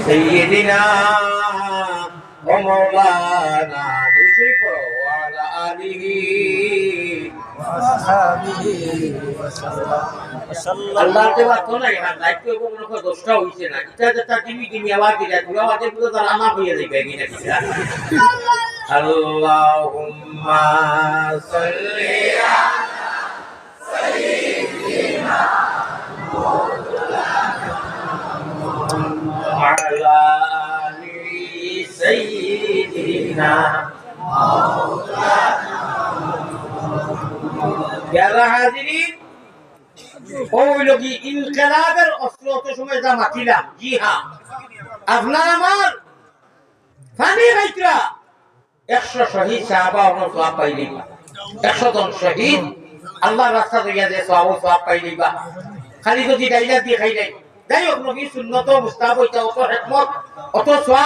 سيدنا ومولانا يوسف وعلى آله وأصحابه وسلم الله তে বাত না ইয়ার দায়িত্ব এবং কোনো দোষটা হইছে না এটা যেটা টিমি আওয়াজ দিলা তুই আওয়াজে পুরো তার আমা হইয়া যাবে কিনা কিনা আল্লাহুম্মা সাল্লি আলা সাইয়্যিদিনা وعلى آل سيدنا প্যারা হাজিরিন ওই লোকি ইনকিলাবের অস্ত্র তো সময় যা মাতিলাম জি হ্যাঁ আপনার আমার ফানি গাইতরা 100 শহীদ সাহাবা ওর সওয়াব পাইলিবা 100 জন শহীদ আল্লাহর রাস্তা দিয়া যে সওয়াব পাইলিবা খালি যদি গাইলা দিয়ে খাইলাই যাই হোক নবী সুন্নত মুস্তাহাব হইতা অত হিকমত অত সওয়াব